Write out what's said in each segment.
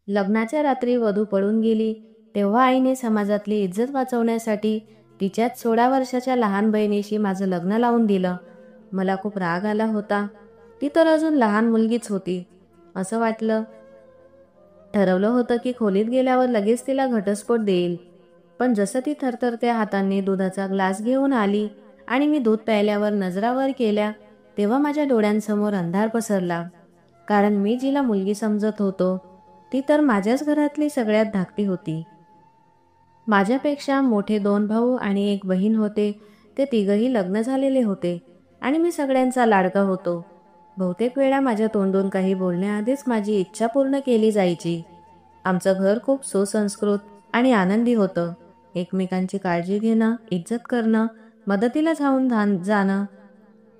लग्नाच्या रात्री वधू पळून गेली तेव्हा आईने समाजातली इज्जत वाचवण्यासाठी तिच्याच 16 वर्षाच्या लहान बहिणीशी माझं लग्न लावून दिलं. मला खूप राग आला होता. ती तर अजून लहान मुलगीच होती. असं वाटलं, ठरवलं होतं की खोलीत गेल्यावर लगेच तिला घटस्फोट देईल. पण जसं ती थरथरत्या हातांनी दुधाचा ग्लास घेऊन आली आणि मी दूध प्यायल्यावर नजरा वर केल्या, तेव्हा माझ्या डोळ्यांसमोर अंधार पसरला. कारण मी जिला मुलगी समजत होतो ती तर माझ्याच घरातली सगळ्यात धाकटी होती. माझ्यापेक्षा मोठे 2 भाऊ आणि 1 बहीण होते. ते तिघही लग्न झालेले होते आणि मी सगळ्यांचा लाडका होतो. बहुतेक वेळा माझ्या तोंडून काही बोलण्याआधीच माझी इच्छा पूर्ण केली जायची. आमचं घर खूप सुसंस्कृत आणि आनंदी होतं. एकमेकांची काळजी घेणं, इज्जत करणं, मदतीला जाणं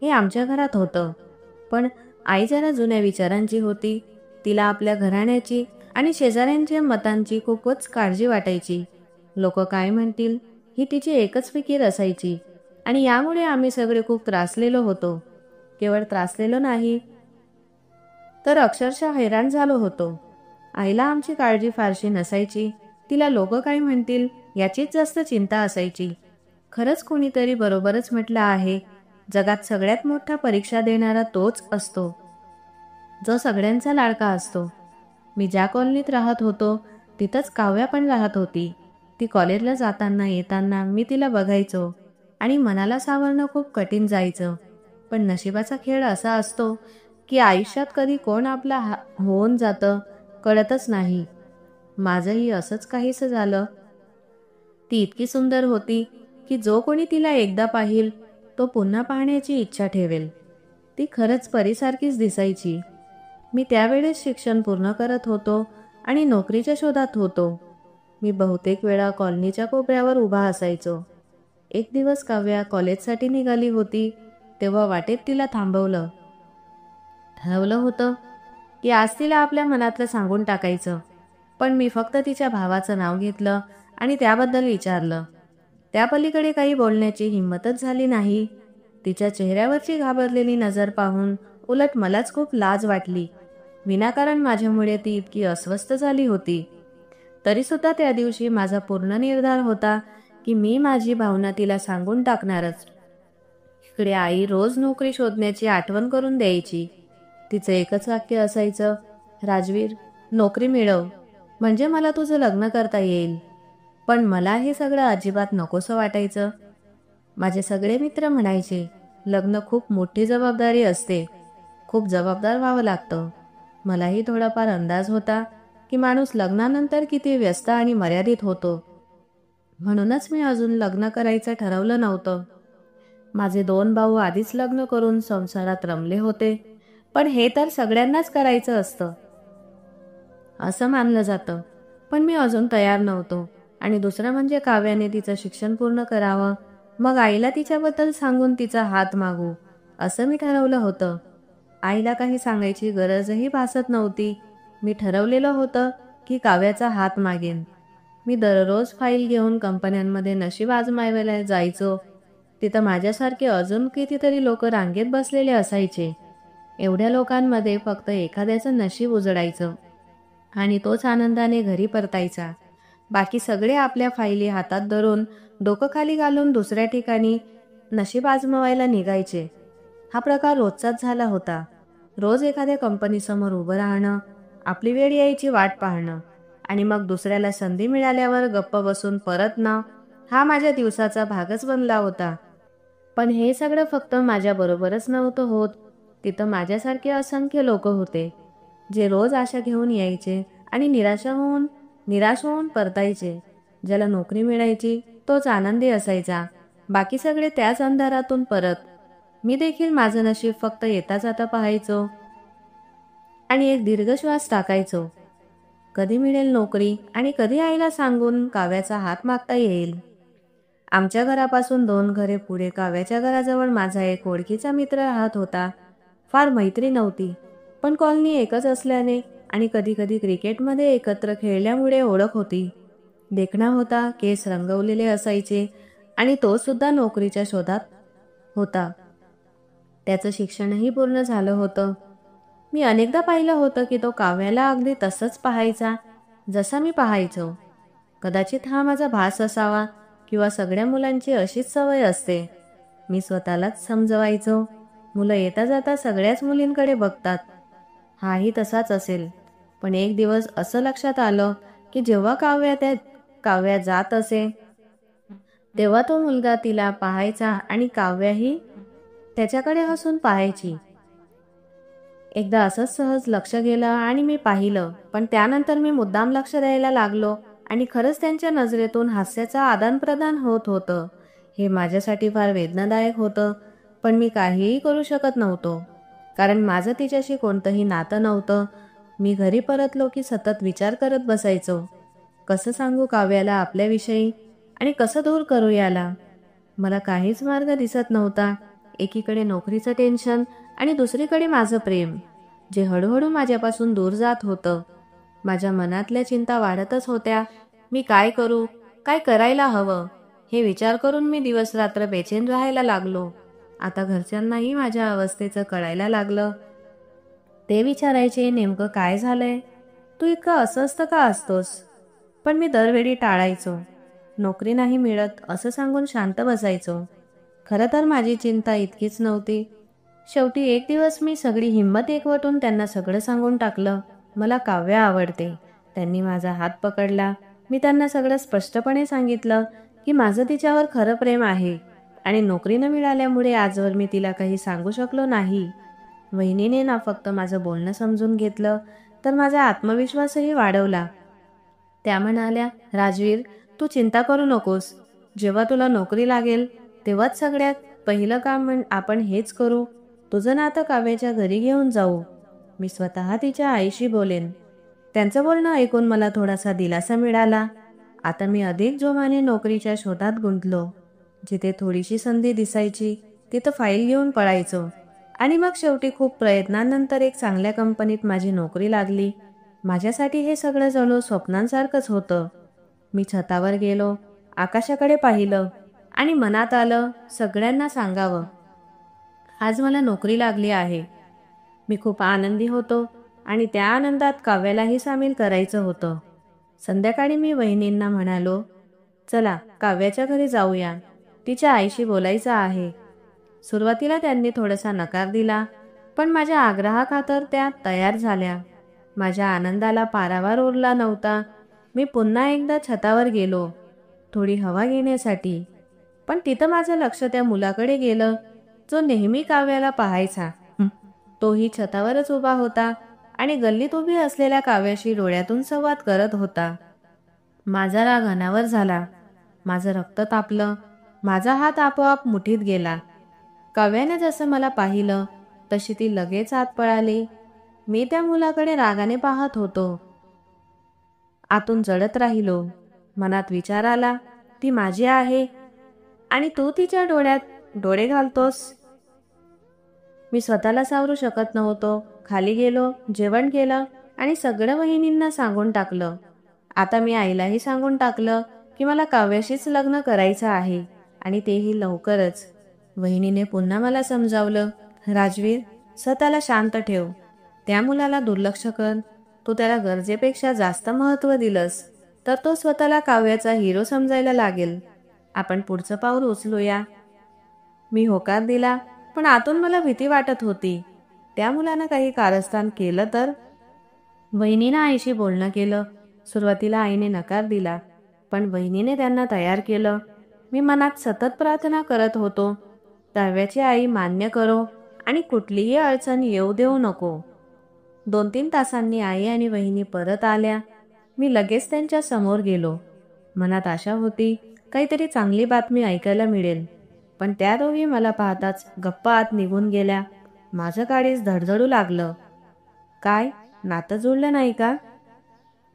हे आमच्या घरात होतं. पण आई जरा जुन्या विचारांची होती. तिला आपल्या घराण्याची आणि शेजाऱ्यांच्या मतांची खूपच काळजी वाटायची. लोक काय म्हणतील ही तिची एकच फिकीर असायची. आणि यामुळे आम्ही सगळे खूप त्रासलेलो होतो. केवळ त्रासलेलो नाही तर अक्षरशः हैराण झालो होतो. आईला आमची काळजी फारशी नसायची. तिला लोक काय म्हणतील याचीच जास्त चिंता असायची. खरंच कोणीतरी बरोबरच म्हटलं आहे, जगात सगळ्यात मोठा परीक्षा देणारा तोच असतो जो सगळ्यांचा लाडका असतो. मी ज्या कॉलनीत राहत होतो तिथंच काव्या पण राहत होती. ती कॉलेजला जाताना येताना मी तिला बघायचो आणि मनाला सावरणं खूप कठीण जायचं. पण नशिबाचा खेळ असा असतो की आयुष्यात कधी कोण आपला होऊन जातं कळतच नाही. माझंही असंच काहीसं झालं. ती इतकी सुंदर होती की जो कोणी तिला एकदा पाहिल तो पुन्हा पाहण्याची इच्छा ठेवेल. ती खरंच परीसारखीच दिसायची. मी त्यावेळेस शिक्षण पूर्ण करत होतो आणि नोकरीच्या शोधात होतो. मी बहुतेक वेळा कॉलनीच्या कोपऱ्यावर उभा असायचो. एक दिवस काव्या कॉलेजसाठी निघाली होती तेव्हा वाटेत तिला थांबवलं. ठरवलं होतं की आज तिला आपल्या मनातलं सांगून टाकायचं. पण मी फक्त तिच्या भावाचं नाव घेतलं आणि त्याबद्दल विचारलं. त्या पलीकडे काही बोलण्याची हिंमतच झाली नाही. तिच्या चेहऱ्यावरची घाबरलेली नजर पाहून उलट मलाच खूप लाज वाटली. विनाकारण माझ्यामुळे ती इतकी अस्वस्थ झाली होती. तरीसुद्धा त्या दिवशी माझा पूर्ण निर्धार होता की मी माझी भावना तिला सांगून टाकणारच. इकडे आई रोज नोकरी शोधण्याची आठवण करून द्यायची. तिचं एकच वाक्य असायचं, राजवीर, नोकरी मिळव म्हणजे मला तुझं लग्न करता येईल. पण मला हे सगळं अजिबात नकोसं वाटायचं. माझे सगळे मित्र म्हणायचे, लग्न खूप मोठी जबाबदारी असते, खूप जबाबदार व्हावं लागतं. मलाही थोडाफार अंदाज होता की माणूस लग्नानंतर किती व्यस्त आणि मर्यादित होतो. म्हणूनच मी अजून लग्न करायचं ठरवलं नव्हतं. माझे 2 भाऊ आधीच लग्न करून संसारात रमले होते. पण हे तर सगळ्यांनाच करायचं असतं असं मानलं जातं. पण मी अजून तयार नव्हतो. आणि दुसरं म्हणजे काव्याने तिचं शिक्षण पूर्ण करावं, मग आईला तिच्याबद्दल सांगून तिचा हात मागू असं मी ठरवलं होतं. आईला काही सांगायची गरजही भासत नव्हती. मी ठरवलेलं होतं की काव्याचा हात मागेन. मी दररोज फाईल घेऊन कंपन्यांमध्ये नशीब आजमावायला जायचो. तिथं माझ्यासारखे अजून कितीतरी लोक रांगेत बसलेले असायचे. एवढ्या लोकांमध्ये फक्त एखाद्याचं नशीब उजडायचं आणि तोच आनंदाने घरी परतायचा. बाकी सगळे आपल्या फाईली हातात धरून डोकं खाली घालून दुसऱ्या ठिकाणी नशीब आजमावायला निघायचे. हा प्रकार रोजचाच झाला होता. रोज एखाद्या कंपनीसमोर उभं राहणं, आपली वेळ यायची वाट पाहणं आणि मग दुसऱ्याला संधी मिळाल्यावर गप्प बसून परतणं हा माझ्या दिवसाचा भागच बनला होता. पण हे सगळं फक्त माझ्याबरोबरच नव्हतं होत. तिथं माझ्यासारखे असंख्य लोक होते जे रोज आशा घेऊन यायचे आणि निराश होऊन परतायचे. ज्याला नोकरी मिळायची तोच आनंदी असायचा, बाकी सगळे त्याच अंधारातून परत. मी देखील माझं नशीब फक्त येता जाता पाहायचो आणि एक दीर्घ श्वास टाकायचो. कधी मिळेल नोकरी आणि कधी आईला सांगून काव्याचा हात मागता येईल. आमच्या घरापासून 2 घरे पुढे काव्याच्या घराजवळ माझा एक ओळखीचा मित्र राहत होता. फार मैत्री नव्हती, पण कॉलनी एकच असल्याने आणि कधी कधी क्रिकेटमध्ये एकत्र खेळल्यामुळे ओळख होती. देखणा होता, केस रंगवलेले असायचे आणि तो सुद्धा नोकरीच्या शोधात होता. त्याचं शिक्षणही पूर्ण झालं होतं. मी अनेकदा पाहिलं होतं की तो काव्याला अगदी तसंच पाहायचा जसा मी पाहायचो. कदाचित हा माझा भास असावा किंवा सगळ्या मुलांची अशीच सवय असते. मी स्वतःलाच समजवायचो, मुलं येता जाता सगळ्याच मुलींकडे बघतात. हाही तसाच असेल. पण एक दिवस असं लक्षात आलं की जेव्हा काव्या जात असे तेव्हा तो मुलगा तिला पाहायचा आणि काव्याही त्याच्याकडे हसून पाहायची. एकदा असंच सहज लक्ष गेलं आणि मी पाहिलं, पण त्यानंतर मी मुद्दाम लक्ष द्यायला लागलो आणि खरंच त्यांच्या नजरेतून हास्याचं आदानप्रदान होत होतं. हे माझ्यासाठी फार वेदनादायक होतं, पण मी काहीही करू शकत नव्हतो, कारण माझं तिच्याशी कोणतंही नातं नव्हतं. मी घरी परतलो की सतत विचार करत बसायचो, कसं सांगू काव्याला आपल्याविषयी आणि कसं दूर करू याला. मला काहीच मार्ग दिसत नव्हता. एकीकडे नोकरीचं टेन्शन आणि दुसरीकडे माझं प्रेम, जे हळूहळू माझ्यापासून दूर जात होतं. माझ्या मनातल्या चिंता वाढतच होत्या. मी काय करू, काय करायला हवं, हे विचार करून मी दिवस रात्र बेचैन राहायला लागलो. आता घरच्यांनाही माझ्या अवस्थेचं कळायला लागलं. ते विचारायचे, नेमकं काय झालंय, तू इतकं अस्वस्थ का असतोस? पण मी दरवेळी टाळायचो. नोकरी नाही मिळत असं सांगून शांत बसायचो. खरं तर माझी चिंता इतकीच नव्हती. शेवटी एक दिवस मी सगळी हिंमत एकवटून त्यांना सगळं सांगून टाकलं. मला काव्य आवडते. त्यांनी माझा हात पकडला. मी त्यांना सगळं स्पष्टपणे सांगितलं की माझं तिच्यावर खरं प्रेम आहे आणि नोकरी न मिळाल्यामुळे आजवर मी तिला काही सांगू शकलो नाही. वहिनीने ना फक्त माझं बोलणं समजून घेतलं, तर माझा आत्मविश्वासही वाढवला. त्या म्हणाल्या, राजवीर, तू चिंता करू नकोस. जेव्हा तुला नोकरी लागेल तेव्हाच सगळ्यात पहिलं काम आपण हेच करू. तुझं नातं काव्याच्या घरी घेऊन जाऊ. मी स्वतः तिच्या आईशी बोलेन. त्यांचं बोलणं ऐकून मला थोडासा दिलासा मिळाला. आता मी अधिक जोमाने नोकरीच्या शोधात गुंतलो. जिथे थोडीशी संधी दिसायची तिथं फाईल घेऊन पळायचो आणि मग शेवटी खूप प्रयत्नांनंतर एक चांगल्या कंपनीत माझी नोकरी लागली. माझ्यासाठी हे सगळं जणू स्वप्नांसारखंच होतं. मी छतावर गेलो, आकाशाकडे पाहिलं आणि मनात आलं सगळ्यांना सांगावं, आज मला नोकरी लागली आहे. मी खूप आनंदी होतो आणि त्या आनंदात काव्यालाही सामील करायचं होतं. संध्याकाळी मी वहिनींना म्हणालो, चला काव्याच्या घरी जाऊया, तिच्या आईशी बोलायचं आहे. सुरुवातीला त्यांनी थोडासा नकार दिला, पण माझ्या आग्रहाखातर त्या तयार झाल्या. माझ्या आनंदाला पारावार उरला नव्हता. मी पुन्हा एकदा छतावर गेलो, थोडी हवा घेण्यासाठी. पण तिथं माझं लक्ष त्या मुलाकडे गेलं, जो नेहमी काव्याला पाहायचा. तोही छतावरच उभा होता आणि गल्लीत उभी असलेल्या काव्याशी डोळ्यातून संवाद करत होता. माझा राग अनावर झाला. माझं रक्त तापलं. माझा हात आपोआप मुठीत गेला. काव्याने जसं मला पाहिलं तशी ती लगेच आत पळाली. मी त्या मुलाकडे रागाने पाहत होतो. आतून जळत राहिलो. मनात विचार आला, ती माझी आहे आणि तू तिच्या डोळ्यात डोळे घालतोस. मी स्वतःला सावरू शकत नव्हतो. खाली गेलो, जेवण केलं आणि सगळं वहिनींना सांगून टाकलं. आता मी आईलाही सांगून टाकलं की मला काव्याशीच लग्न करायचं आहे आणि तेही लवकरच. वहिनीने पुन्हा मला समजावलं, राजवीर, स्वतःला शांत ठेव. त्या मुलाला दुर्लक्ष कर. तू त्याला गरजेपेक्षा जास्त महत्त्व दिलंस तर तो स्वतःला काव्याचा हिरो समजायला लागेल. आपण पुढचं पाऊल उचलूया. मी होकार दिला, पण आतून मला भीती वाटत होती. त्या मुलानं काही कारस्थान केलं तर? वहिनीनं आईशी बोलणं केलं. सुरुवातीला आईने नकार दिला, पण वहिनीने त्यांना तयार केलं. मी मनात सतत प्रार्थना करत होतो, काव्याची आई मान्य करो आणि कुठलीही अडचण येऊ देऊ नको. 2-3 तासांनी आई आणि वहिनी परत आल्या. मी लगेच त्यांच्या समोर गेलो. मनात आशा होती, काहीतरी चांगली बातमी ऐकायला मिळेल. पण त्या दोघी मला पाहताच गप्पा आत निघून गेल्या. माझं काळीज धडधडू लागलं. काय, नातं जुळलं नाही का?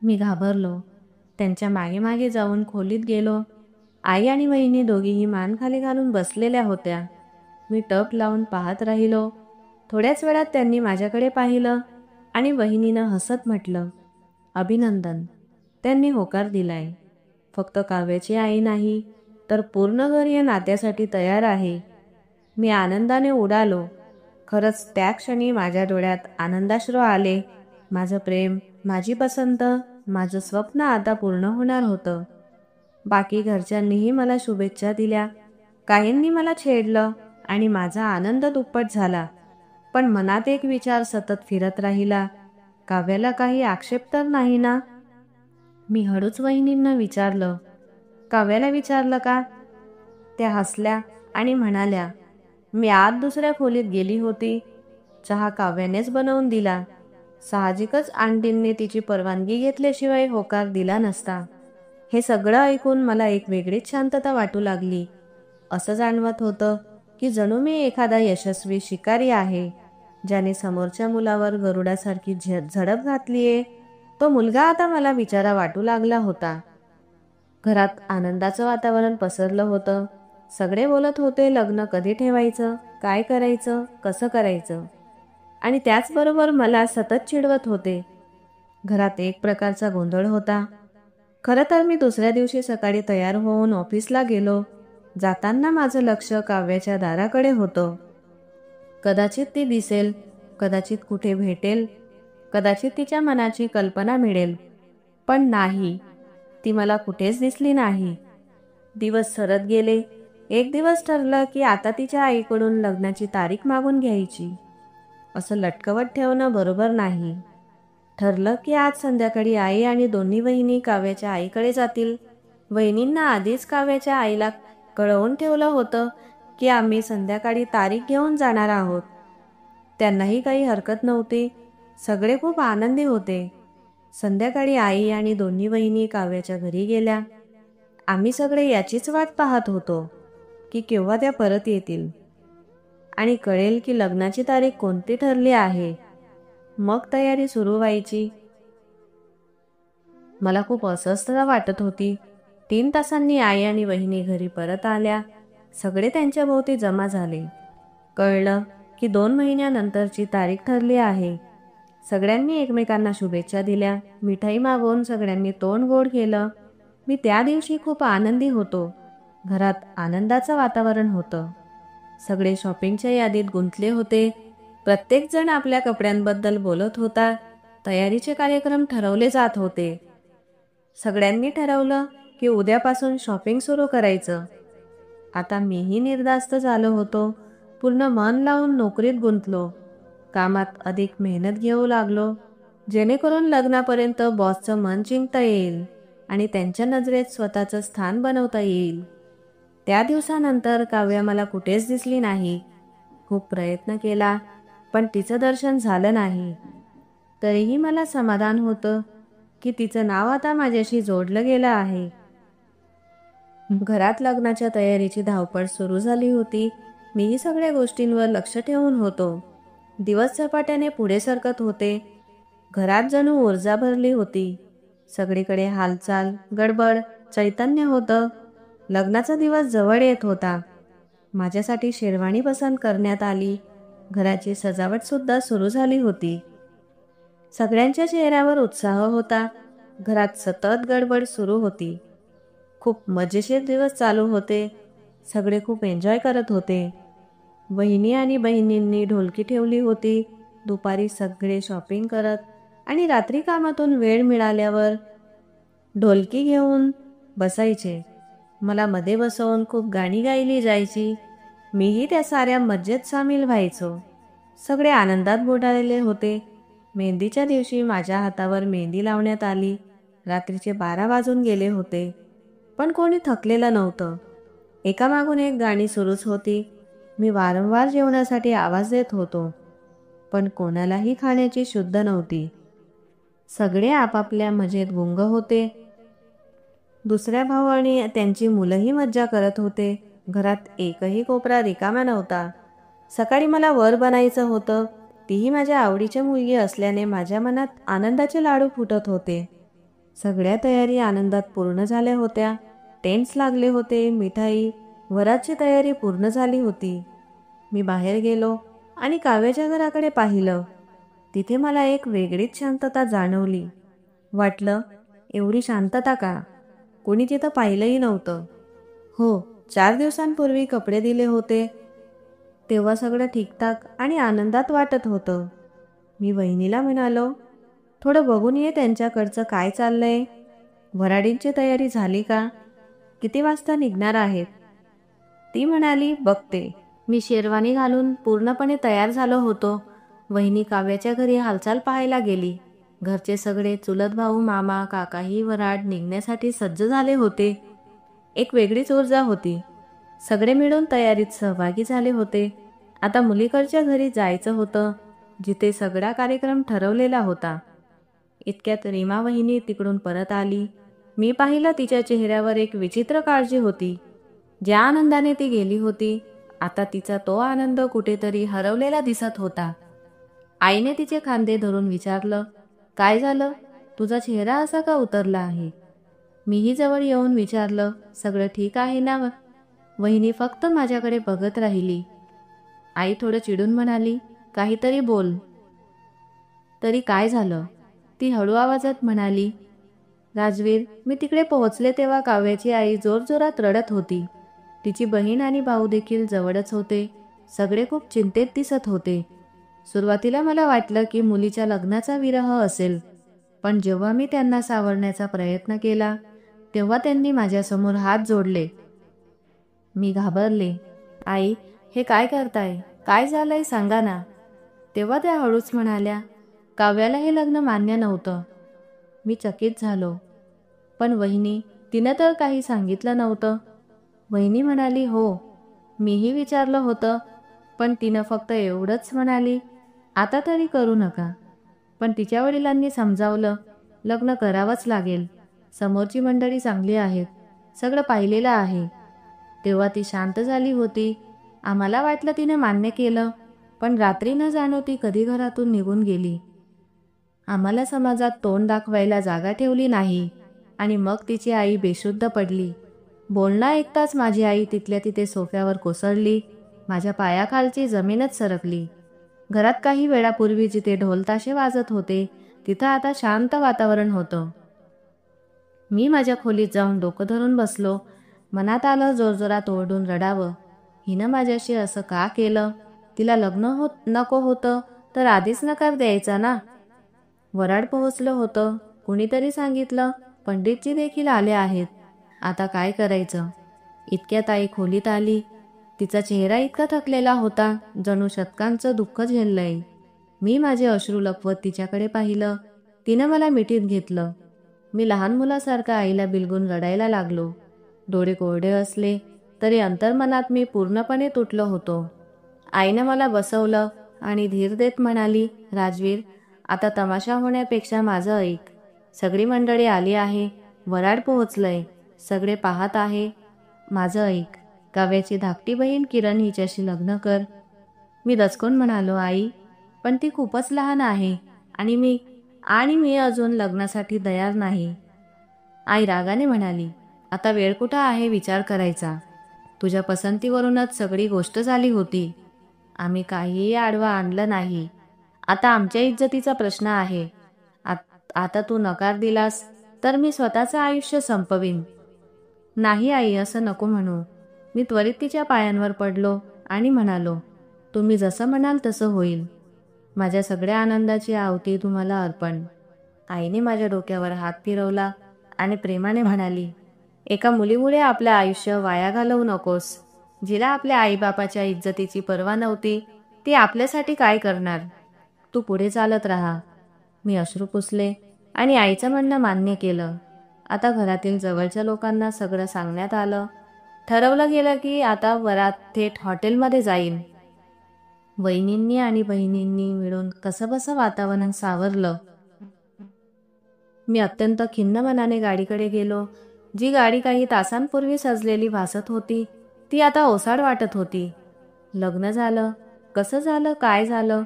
मी घाबरलो. त्यांच्या मागे मागे जाऊन खोलीत गेलो. आई आणि वहिनी दोघीही मान खाली घालून बसलेल्या होत्या. मी टक लावून पाहत राहिलो. थोड्याच वेळात त्यांनी माझ्याकडे पाहिलं आणि वहिनीनं हसत म्हटलं, अभिनंदन, त्यांनी होकार दिलाय. फक्त काव्याची आई नाही तर पूर्ण घर या नात्यासाठी तयार आहे. मी आनंदाने उडालो. खरंच त्या क्षणी माझ्या डोळ्यात आनंदाश्रू आले. माझं प्रेम, माझी पसंत माझं स्वप्न आता पूर्ण होणार होतं. बाकी घरच्यांनीही मला शुभेच्छा दिल्या, काहींनी मला छेडलं आणि माझा आनंद दुप्पट झाला. पण मनात एक विचार सतत फिरत राहिला, काव्याला काही आक्षेप तर नाही ना? मी हळूच वहिनींना विचारलं, काव्याला विचारलं का? त्या हसल्या आणि म्हणाल्या, मी आत दुसऱ्या खोलीत गेली होती. चहा काव्यानेच बनवून दिला. साहजिकच आंटींनी तिची परवानगी घेतल्याशिवाय होकार दिला नसता. हे सगळं ऐकून मला एक वेगळीच शांतता वाटू लागली. असं जाणवत होतं की जणू मी एखादा यशस्वी शिकारी आहे, ज्याने समोरच्या मुलावर गरुडासारखी झडप घातलीये. तो मुलगा आता मला बिचारा वाटू लागला होता. घरात आनंदाचं वातावरण पसरलं होतं. सगळे बोलत होते लग्न कधी ठेवायचं, काय करायचं, कसं करायचं. आणि त्याचबरोबर मला सतत चिडवत होते. घरात एक प्रकारचा गोंधळ होता. खरं तर मी दुसऱ्या दिवशी सकाळी तयार होऊन ऑफिसला गेलो. जाताना माझं लक्ष काव्याच्या दाराकडे होतं. कदाचित ती दिसेल, कदाचित कुठे भेटेल, कदाचित तिच्या मनाची कल्पना मिळेल. पण नाही, ती मला कुठेच दिसली नाही. दिवस सरत गेले. एक दिवस ठरलं की आता तिच्या आईकडून लग्नाची तारीख मागून घ्यायची. असं लटकवत ठेवणं बरोबर नाही. ठरलं की आज संध्याकाळी आई आणि दोन्ही वहिनी काव्याच्या आईकडे जातील. वहिनींना आधीच काव्याच्या आईला कळवून ठेवलं होतं की आम्ही संध्याकाळी तारीख घेऊन जाणार आहोत. त्यांनाही काही हरकत नव्हती. सगळे खूप आनंदी होते. संध्याकाळी आई आणि दोन्ही वहिनी काव्याच्या घरी गेल्या. आम्ही सगळे याचीच वाट पाहत होतो की केव्हा त्या परत येतील आणि कळेल की लग्नाची तारीख कोणती ठरली आहे. मग तयारी सुरू व्हायची. मला खूप अस्वस्थता वाटत होती. 3 तासांनी आई आणि वहिनी घरी परत आल्या. सगळे त्यांच्या भोवती जमा झाले. कळलं की 2 महिन्यानंतरची तारीख ठरली आहे. सगळ्यांनी एकमेकांना शुभेच्छा दिल्या. मिठाई मागवून सगळ्यांनी तोंड गोड केलं. मी त्या दिवशी खूप आनंदी होतो. घरात आनंदाचं वातावरण होतं. सगळे शॉपिंगच्या यादीत गुंतले होते. प्रत्येकजण आपल्या कपड्यांबद्दल बोलत होता. तयारीचे कार्यक्रम ठरवले जात होते. सगळ्यांनी ठरवलं की उद्यापासून शॉपिंग सुरू करायचं. आता मीही निर्धास्त झालो होतो. पूर्ण मन लावून नोकरीत गुंतलो. कामात अधिक मेहनत घेऊ लागलो, जेणेकरून लग्नापर्यंत बॉसचं मन जिंकता येईल आणि त्यांच्या नजरेत स्वतःचं स्थान बनवता येईल. त्या दिवसानंतर काव्या मला कुठेच दिसली नाही. खूप प्रयत्न केला, पण तिचं दर्शन झालं नाही. तरीही मला समाधान होतं की तिचं नाव आता माझ्याशी जोडलं गेलं आहे. घरात लग्नाच्या तयारीची धावपळ सुरू झाली होती. मीही सगळ्या गोष्टींवर लक्ष ठेवून होतो. दिवस झपाट्याने पुढे सरकत होते. घरात जणू ऊर्जा भरली होती. सगळीकडे हालचाल, गडबड, चैतन्य होतं. लग्नाचा दिवस जवळ येत होता. माझ्यासाठी शेरवानी पसंत करण्यात आली. घराची सजावट सुद्धा सुरू झाली होती. सगळ्यांच्या चेहऱ्यावर उत्साह होता. घरात सतत गडबड सुरू होती. खूप मजेशीर दिवस चालू होते. सगळे खूप एन्जॉय करत होते. वहिनी आणि बहिणींनी ढोलकी ठेवली होती. दुपारी सगळे शॉपिंग करत आणि रात्री कामातून वेळ मिळाल्यावर ढोलकी घेऊन बसायचे. मला मध्ये बसवून खूप गाणी गायली जायची. मीही त्या साऱ्या मज्जेत सामील व्हायचो. सगळे आनंदात बुडालेले होते. मेहंदीच्या दिवशी माझ्या हातावर मेहंदी लावण्यात आली. रात्रीचे 12 वाजून गेले होते, पण कोणी थकलेलं नव्हतं. एकामागून एक गाणी सुरूच होती. मी वारंवार जेवणासाठी आवाज देत होतो, पण कोणालाही खाण्याची शुद्ध नव्हती. सगळे आपापल्या मजेत गुंग होते. दुसऱ्या भाऊ आणि त्यांची मुलंही मज्जा करत होते. घरात एकही कोपरा रिकामा नव्हता. सकाळी मला वर बनायचं होतं. तीही माझ्या आवडीची मुलगी असल्याने माझ्या मनात आनंदाचे लाडू फुटत होते. सगळ्या तयारी आनंदात पूर्ण झाल्या होत्या. टेंट्स लागले होते. मिठाई, वराची तयारी पूर्ण झाली होती. मी बाहेर गेलो आणि काव्याच्या घराकडे पाहिलं. तिथे मला एक वेगळीच शांतता जाणवली. वाटलं, एवढी शांतता का? कोणी तिथं पाहिलंही नव्हतं. हो, 4 दिवसांपूर्वी कपडे दिले होते, तेव्हा सगळं ठीकठाक आणि आनंदात वाटत होतं. मी वहिनीला म्हणालो, थोडं बघून ये त्यांच्याकडचं काय चाललंय. वऱ्हाडींची तयारी झाली का? किती वाजता निघणार आहेत? ती म्हणाली, बघते. मी शेरवानी घालून पूर्णपणे तयार झालो होतो. वहिनी काव्याच्या घरी हालचाल पाहायला गेली. घरचे सगळे चुलत भाऊ, मामा, काकाही वऱ्हाड निघण्यासाठी सज्ज झाले होते. एक वेगळीच ऊर्जा होती. सगळे मिळून तयारीत सहभागी झाले होते. आता मुलीकडच्या घरी जायचं होतं, जिथे सगळा कार्यक्रम ठरवलेला होता. इतक्यात रीमा वहिनी तिकडून परत आली. मी पाहिलं तिच्या चेहऱ्यावर एक विचित्र काळजी होती. ज्या आनंदाने ती गेली होती, आता तिचा तो आनंद कुठेतरी हरवलेला दिसत होता. आईने तिचे खांदे धरून विचारलं, काय झालं? तुझा चेहरा असा का उतरला आहे? मीही जवळ येऊन विचारलं, सगळं ठीक आहे ना? वहिनी फक्त माझ्याकडे बघत राहिली. आई थोडं चिडून म्हणाली, काहीतरी बोल. तरी काय झालं? ती हळू आवाजात म्हणाली, राजवीर, मी तिकडे पोहोचले तेव्हा काव्याची आई जोरजोरात रडत होती. तिची बहीण आणि भाऊ देखील जवळच होते. सगळे खूप चिंतेत दिसत होते. सुरुवातीला मला वाटलं की मुलीच्या लग्नाचा विरह असेल, पण जेव्हा मी त्यांना सावरण्याचा प्रयत्न केला तेव्हा त्यांनी माझ्यासमोर हात जोडले. मी घाबरले. आई, हे काय करताय? काय झालंय सांगा ना. तेव्हा त्या हळूच म्हणाल्या, काव्याला हे लग्न मान्य नव्हतं. मी चकित झालो. पण वहिनी, तिनं तर काही सांगितलं नव्हतं. वहिनी म्हणाली, हो, मीही विचारलं होतं, पण तिनं फक्त एवढंच म्हणाली, आता तरी करू नका. पण तिच्या वडिलांनी समजावलं, लग्न करावंच लागेल. समोरची मंडळी चांगली आहेत, सगळं पाहिलेलं आहे. तेव्हा ती शांत झाली होती. आम्हाला वाटलं तिने मान्य केलं, पण रात्री न जाणो ती कधी घरातून निघून गेली. आम्हाला समाजात तोंड दाखवायला जागा ठेवली नाही आणि मग तिची आई बेशुद्ध पडली. बोलणं ऐकताच माझी आई तिथल्या तिथे सोफ्यावर कोसळली. माझ्या पायाखालची जमीनच सरकली. घरात काही वेळापूर्वी जिथे ढोलताशे वाजत होते तिथं आता शांत वातावरण होतं. मी माझ्या खोलीत जाऊन डोकं धरून बसलो. मनात आलं जोरजोरात ओरडून रडावं. हिनं माझ्याशी असं का केलं? तिला लग्न नको होतं तर आधीच नकार द्यायचा ना. वऱ्हाड पोहोचलं होतं. कुणीतरी सांगितलं, पंडितजी देखील आले आहेत. आता काय करायचं? इतक्यात आई खोलीत आली. तिचा चेहरा इतका थकलेला होता, जणू शतकांचं दुःख झेललंय. मी माझे अश्रू लपवत तिच्याकडे पाहिलं. तिनं मला मिठीत घेतलं. मी लहान मुलासारखं आईला बिलगून रडायला लागलो. डोळे कोरडे असले तरी अंतर्मनात मी पूर्णपणे तुटलो होतो. आईनं मला बसवलं आणि धीर देत म्हणाली, राजवीर, आता तमाशा होण्यापेक्षा माझं ऐक. सगळी मंडळी आली आहे. वऱ्हाड पोहोचलंय. सगळे पाहत आहे. माझं ऐक. काव्याची धाकटी बहीण किरण हिच्याशी लग्न कर. मी दचकून म्हणालो, आई, पण ती खूपच लहान आहे आणि मी अजून लग्नासाठी तयार नाही. आई रागाने म्हणाली, आता वेळ कुठं आहे विचार करायचा? तुझ्या पसंतीवरूनच सगळी गोष्ट झाली होती. आम्ही काहीही आडवा आणलं नाही. आता आमच्या इज्जतीचा प्रश्न आहे. आता तू नकार दिलास तर मी स्वतःचं आयुष्य संपवीन. नाही आई, असं नको म्हणू. मी त्वरित तिच्या पायांवर पडलो आणि म्हणालो, तुम्ही जसं म्हणाल तसं होईल. माझ्या सगळ्या आनंदाची आहुती तुम्हाला अर्पण. आईने माझ्या डोक्यावर हात फिरवला आणि प्रेमाने म्हणाली, एका मुलीमुळे आपलं आयुष्य वाया घालवू नकोस. जिला आपल्या आईबापाच्या इज्जतीची पर्वा नव्हती ती आपल्यासाठी काय करणार? तू पुढे चालत राहा. मी अश्रू पुसले आणि आईचं म्हणणं मान्य केलं. आता घरातील जवळच्या लोकांना सगळं सांगण्यात आलं. ठरवलं गेलं की आता वरात थेट हॉटेलमध्ये जाईन. वहिनींनी आणि बहिणींनी मिळून कसंबसं वातावरण सावरलं. मी अत्यंत खिन्न मनाने गाडीकडे गेलो. जी गाडी काही तासांपूर्वी सजलेली भासत होती ती आता ओसाड वाटत होती. लग्न झालं. कसं झालं, काय झालं,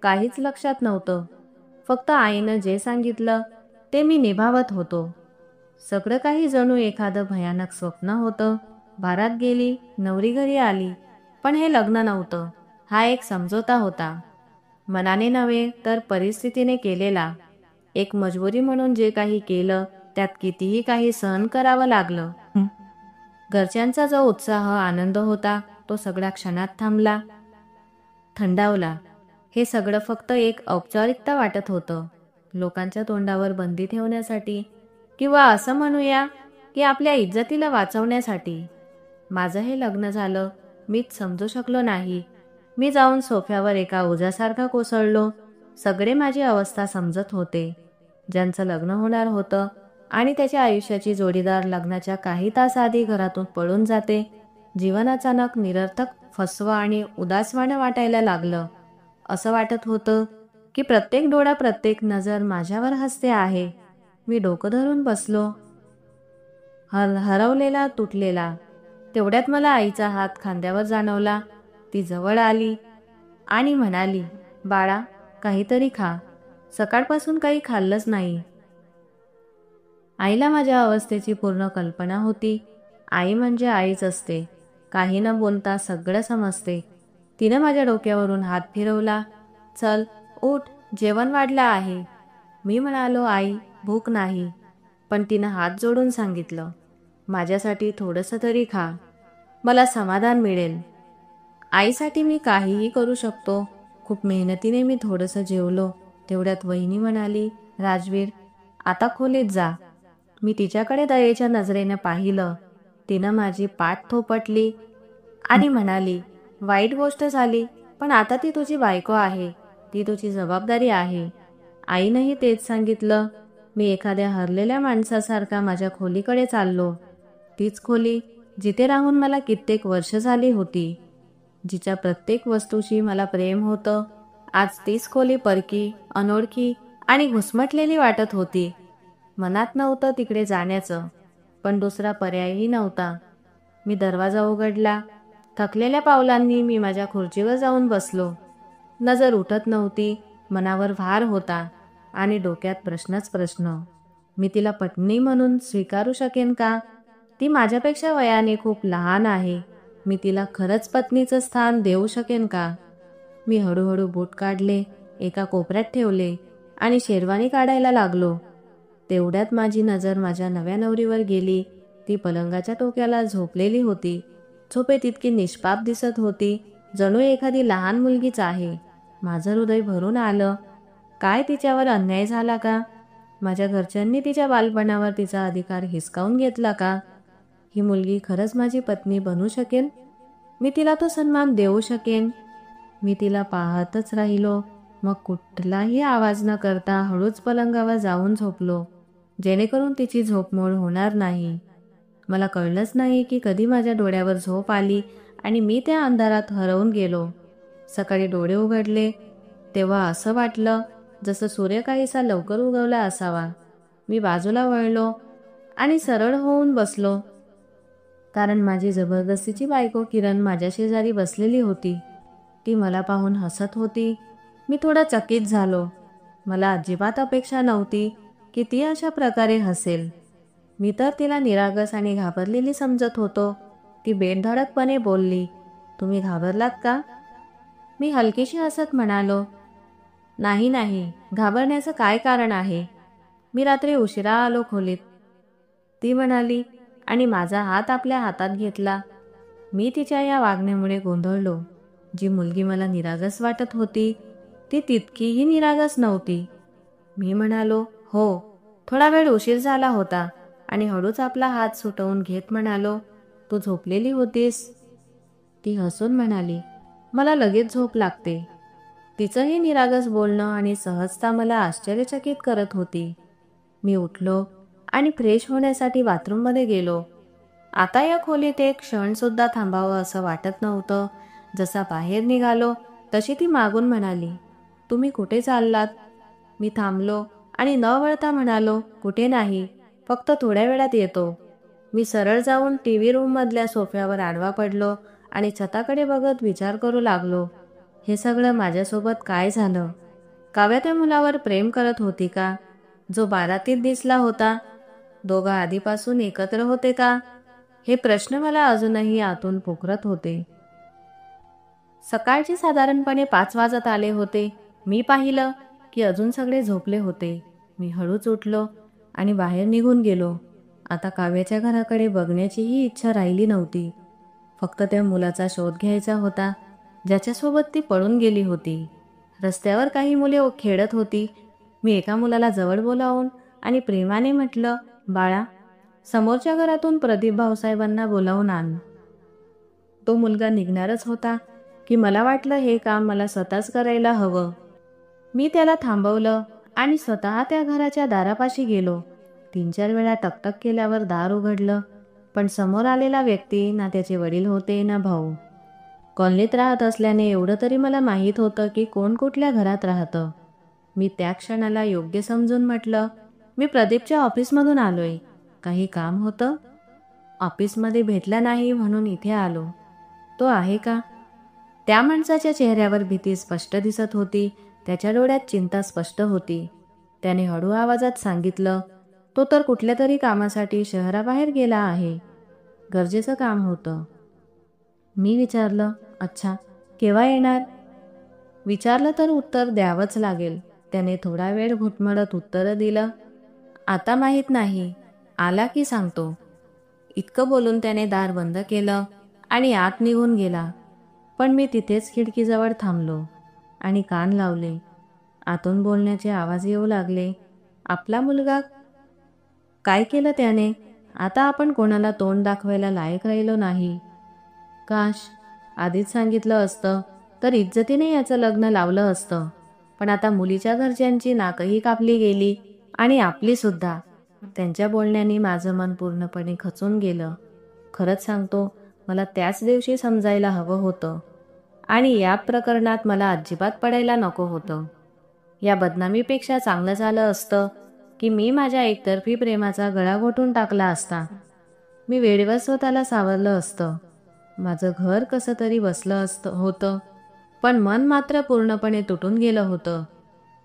काहीच लक्षात नव्हतं. फक्त आईनं जे सांगितलं ते मी निभावत होतो. सगळं काही जणू एखादं भयानक स्वप्न होतं. बारात गेली, नवरी घरी आली, पण हे लग्न नव्हतं. हा एक समझोता होता. मनाने नव्हे तर परिस्थितीने केलेला. एक मजबुरी म्हणून जे काही केलं त्यात कितीही काही सहन करावं लागलं. घरच्यांचा जो उत्साह, आनंद होता तो सगळ्या क्षणात थांबला, थंडावला. हे सगळं फक्त एक औपचारिकता वाटत होतं. लोकांच्या तोंडावर बंदी ठेवण्यासाठी, किंवा असं म्हणूया की आपल्या इज्जतीला वाचवण्यासाठी. माझं हे लग्न झालं मीच समजू शकलो नाही. मी जाऊन सोफ्यावर एका ओझ्यासारखा कोसळलो. सगळे माझी अवस्था समजत होते. ज्यांचं लग्न होणार होतं आणि त्याच्या आयुष्याची जोडीदार लग्नाच्या काही तास आधी घरातून पळून जाते, जीवन अचानक निरर्थक, फसवं आणि उदासवाणं वाटायला लागलं. असं वाटत होतं की प्रत्येक डोळा, प्रत्येक नजर माझ्यावर हसते आहे. मी डोकं धरून बसलो, हरवलेला, तुटलेला. तेवढ्यात मला आईचा हात खांद्यावर जाणवला. ती जवळ आली आणि म्हणाली, बाळा, काहीतरी खा. सकाळपासून काही खाल्लंच नाही. आईला माझ्या अवस्थेची पूर्ण कल्पना होती. आई म्हणजे आईच असते. काही न बोलता सगळं समजते. तिनं माझ्या डोक्यावरून हात फिरवला. चल उठ, जेवण वाढलं आहे. मी म्हणालो, आई, भूक नाही. पण तिनं हात जोडून सांगितलं, माझ्यासाठी थोडंसं तरी खा, मला समाधान मिळेल. आईसाठी मी काहीही करू शकतो. खूप मेहनतीने मी थोडंसं जेवलो. तेवढ्यात वहिनी म्हणाली, राजवीर, आता खोलीत जा. मी तिच्याकडे दयेच्या नजरेनं पाहिलं. तिनं माझी पाठ थोपटली आणि म्हणाली, वाईट गोष्ट झाली, पण आता ती तुझी बायको आहे. ती तुझी जबाबदारी आहे. आईनंही तेच सांगितलं. मी एखाद्या हरलेल्या माणसासारखा माझ्या खोलीकडे चाललो. तीच खोली जिथे राहून मला कित्येक वर्ष झाली होती, जिच्या प्रत्येक वस्तूशी मला प्रेम होतं. आज तीच खोली परकी, अनोळखी आणि घुसमटलेली वाटत होती. मनात नव्हतं तिकडे जाण्याचं, पण दुसरा पर्यायही नव्हता. मी दरवाजा उघडला. थकलेल्या पावलांनी मी माझ्या खुर्चीवर जाऊन बसलो. नजर उठत नव्हती. मनावर भार होता आणि डोक्यात प्रश्नच प्रश्न. मी तिला पत्नी म्हणून स्वीकारू शकेन का? ती माझ्यापेक्षा वयाने खूप लहान आहे. मी तिला खरंच पत्नीचं स्थान देऊ शकेन का? मी हळूहळू बूट काढले, एका कोपऱ्यात ठेवले आणि शेरवानी काढायला लागलो. तेवढ्यात माझी नजर माझ्या नव्या नवरीवर गेली. ती पलंगाच्या टोक्याला झोपलेली होती. झोपेत इतकी निष्पाप दिसत होती, जणू एखादी लहान मुलगीच आहे. माझं हृदय भरून आलं. काय तिच्यावर अन्याय झाला का? माझ्या घरच्यांनी तिच्या बालपणावर तिचा अधिकार हिसकावून घेतला का? ही मुलगी खरंच माझी पत्नी बनू शकेल? मी तिला तो सन्मान देऊ शकेन? मी तिला पाहतच राहिलो. मग कुठलाही आवाज न करता हळूच पलंगावर जाऊन झोपलो, जेणेकरून तिची झोपमोड होणार नाही. मला कळलंच नाही की कधी माझ्या डोळ्यावर झोप आली आणि मी त्या अंधारात हरवून गेलो. सकाळी डोळे उघडले तेव्हा असं वाटलं जसं सूर्य काहीसा लवकर उगवला असावा. मी बाजूला वळलो आणि सरळ होऊन बसलो, कारण माझी जबरदस्तीची बायको किरण माझ्या शेजारी बसलेली होती. ती मला पाहून हसत होती. मी थोडा चकित झालो. मला अजिबात अपेक्षा नव्हती की ती अशा प्रकारे हसेल. मी तर तिला निरागस आणि घाबरलेली समजत होतो. ती बेधडकपणे बोलली, तुम्ही घाबरलात का? मी हलकीशी हसत म्हणालो, नाही नाही, घाबरण्याचं काय कारण आहे? मी रात्री उशिरा आलो खोलीत. ती म्हणाली आणि माझा हात आपल्या हातात घेतला. मी तिच्या या वागण्यामुळे गोंधळलो. जी मुलगी मला निरागस वाटत होती, ती तितकीही निरागस नव्हती. मी म्हणालो, हो, थोडा वेळ उशीर झाला होता आणि हळूच आपला हात सुटवून घेत म्हणालो, तू झोपलेली होतीस? ती हसून म्हणाली, मला लगेच झोप लागते. तिचंही निरागस बोलणं आणि सहजता मला आश्चर्यचकित करत होती. मी उठलो आणि फ्रेश होण्यासाठी बाथरूममध्ये गेलो. आता या खोलीत एक क्षणसुद्धा थांबावं असं वाटत नव्हतं. जसा बाहेर निघालो तशी ती मागून म्हणाली, तुम्ही कुठे चाललात? मी थांबलो आणि न वळता म्हणालो, कुठे नाही, फक्त थोड्या वेळात येतो. मी सरळ जाऊन टीव्ही रूममधल्या सोफ्यावर आडवा पडलो आणि छताकडे बघत विचार करू लागलो, हे सगळं माझ्यासोबत काय झालं? काव्या त्या मुलावर प्रेम करत होती का, जो बारातीत दिसला होता? दोघं आधीपासून एकत्र होते का? हे प्रश्न मला अजूनही आतून पोखरत होते. सकाळचे साधारणपणे 5 वाजत आले होते. मी पाहिलं की अजून सगळे झोपले होते. मी हळूच उठलो आणि बाहेर निघून गेलो. आता काव्याच्या घराकडे बघण्याचीही इच्छा राहिली नव्हती. फक्त त्या मुलाचा शोध घ्यायचा होता, ज्याच्यासोबत ती पळून गेली होती. रस्त्यावर काही मुले खेळत होती. मी एका मुलाला जवळ बोलावून आणि प्रेमाने म्हटलं, बाळा, समोरच्या घरातून प्रदीप भाऊसाहेबांना बोलावून आण. तो मुलगा निघणारच होता की मला वाटलं हे काम मला स्वतःच करायला हवं. मी त्याला थांबवलं आणि स्वतः त्या घराच्या दारापाशी गेलो. 3-4 वेळा टकटक केल्यावर दार उघडलं, पण समोर आलेला व्यक्ती ना त्याचे वडील होते ना भाऊ. कॉलनीत राहत असल्याने एवढं तरी मला माहीत होतं की कोण कुठल्या घरात राहतं. मी त्या क्षणाला योग्य समजून म्हटलं, मी प्रदीपच्या ऑफिसमधून आलोय. काही काम होतं? ऑफिसमध्ये भेटला नाही म्हणून इथे आलो. तो आहे का? त्या माणसाच्या चेहऱ्यावर भीती स्पष्ट दिसत होती. त्याच्या डोळ्यात चिंता स्पष्ट होती. त्याने हळू आवाजात सांगितलं, तो तर कुठल्या तरी कामासाठी शहराबाहेर गेला आहे. गरजेचं काम होतं. मी विचारलं, अच्छा, केव्हा येणार? विचारलं तर उत्तर द्यावंच लागेल. त्याने थोडा वेळ घुटमळत उत्तर दिलं, आता माहीत नाही, आला की सांगतो. इतकं बोलून त्याने दार बंद केलं आणि आत निघून गेला. पण मी तिथेच खिडकीजवळ थांबलो आणि कान लावले. आतून बोलण्याचे आवाज येऊ लागले, आपला मुलगा काय केलं त्याने? आता आपण कोणाला तोंड दाखवायला लायक राहिलो नाही. काश आधीच सांगितलं असतं तर इज्जतीने याचं लग्न लावलं असतं. पण आता मुलीच्या घरच्यांची नाकही कापली गेली आणि आपली सुद्धा. त्यांच्या बोलण्याने माझं मन पूर्णपणे खचून गेलं. खरंच सांगतो, मला त्याच दिवशी समजायला हवं होतं आणि या प्रकरणात मला अजिबात पडायला नको होतं. या बदनामीपेक्षा चांगलं झालं असतं की मी माझ्या एकतर्फी प्रेमाचा गळा घोटून टाकला असता. मी वेळेवर स्वतःला सावरलं असतं. माझं घर कसं तरी बसलं होतं, पण मन मात्र पूर्णपणे तुटून गेलं होतं.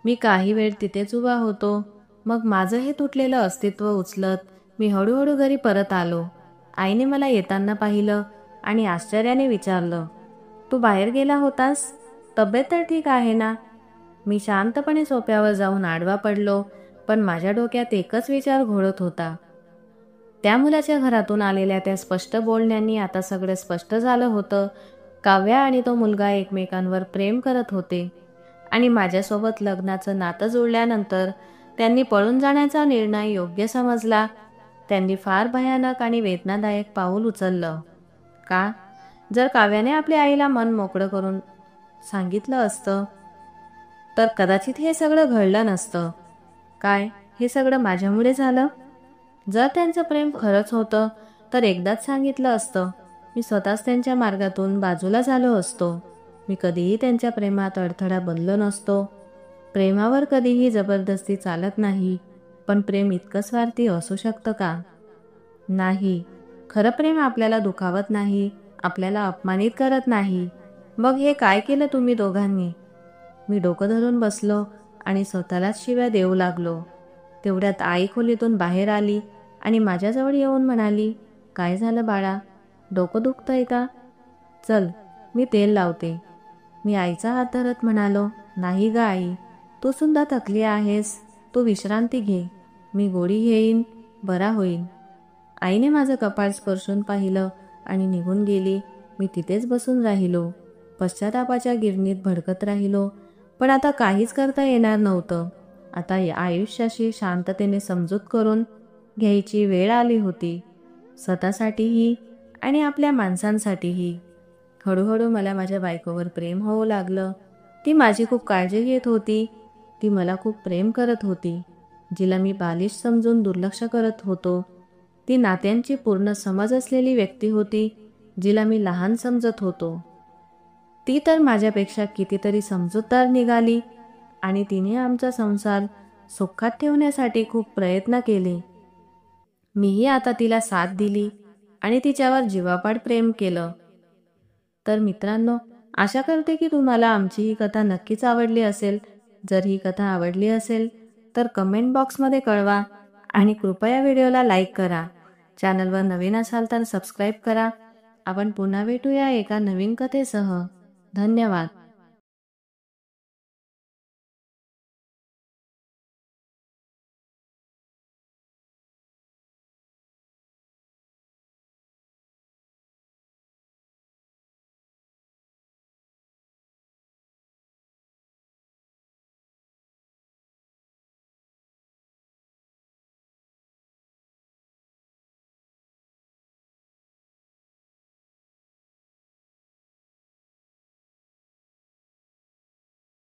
मी काही वेळ तिथेच उभा होतो. मग माझं हे तुटलेलं अस्तित्व उचलत मी हळूहळू घरी परत आलो. आईने मला येताना पाहिलं आणि आश्चर्याने विचारलं, तू बाहेर गेला होतास? तब्येत तर ठीक आहे ना? मी शांतपणे सोफ्यावर जाऊन आडवा पडलो, पण माझ्या डोक्यात एकच विचार घोळत होता. त्या मुलाच्या घरातून आलेल्या त्या स्पष्ट बोलण्यांनी आता सगळं स्पष्ट झालं होतं. काव्या आणि तो मुलगा एकमेकांवर प्रेम करत होते आणि माझ्यासोबत लग्नाचं नातं जुळल्यानंतर त्यांनी पळून जाण्याचा निर्णय योग्य समजला. त्यांनी फार भयानक आणि वेदनादायक पाऊल उचललं. का? जर काव्याने आपल्या आईला मन मोकळं करून सांगितलं असतं तर कदाचित हे सगळं घडलं नसतं. काय हे सगळं माझ्यामुळे झालं? जर त्यांचं प्रेम खरंच होतं तर एकदाच सांगितलं असतं. मी स्वतःच त्यांच्या मार्गातून बाजूला झालो असतो. मी कधीही त्यांच्या प्रेमात अडथळा बनलो नसतो. प्रेमावर कधीही जबरदस्ती चालत नाही. पण प्रेम इतकं स्वार्थी असू शकतं का? नाही. खरं प्रेम आपल्याला दुखावत नाही, आपल्याला अपमानित करत नाही. मग हे काय केलं तुम्ही दोघांनी? मी डोकं धरून बसलो आणि स्वतःलाच शिव्या देऊ लागलो. तेवढ्यात आई खोलीतून बाहेर आली आणि माझ्याजवळ येऊन म्हणाली, काय झालं बाळा? डोकं दुखतंय का? चल, मी तेल लावते. मी आईचा हात धरत म्हणालो, नाही ग आई, तू सुद्धा थकली आहेस. तू विश्रांती घे. मी गोळी घेईन, बरा होईन. आईने माझं कपाळ स्पर्शून पाहिलं आणि निघून गेली. मी तिथेच बसून राहिलो. पश्चातापाच्या गिरणीत भडकत राहिलो. पण आता काहीच करता येणार नव्हतं. आता या आयुष्याशी शांततेने समजूत करून घ्यायची वेळ आली होती. स्वतःसाठीही आणि आपल्या माणसांसाठीही. हळूहळू मला माझ्या बायकोवर प्रेम होऊ लागलं. ती माझी खूप काळजी घेत होती. ती मला खूप प्रेम करत होती. जिला मी बालिश समजून दुर्लक्ष करत होतो. ती नात्यांची पूर्ण समज असलेली व्यक्ती होती, जिला मी लहान समजत होतो. ती तर माझ्यापेक्षा कितीतरी समजूतदार निघाली आणि तिने आमचा संसार सुखात ठेवण्यासाठी खूप प्रयत्न केले. मीही आता तिला साथ दिली आणि तिच्यावर जीवापाड प्रेम केलं. तर मित्रांनो, आशा करते की तुम्हाला आमची ही कथा नक्कीच आवडली असेल. जर ही कथा आवडली असेल तर कमेंट बॉक्समध्ये कळवा आणि कृपया व्हिडिओला लाईक करा. चॅनलवर नवीन असाल तर सबस्क्राईब करा. आपण पुन्हा भेटूया एका नवीन कथेसह. धन्यवाद.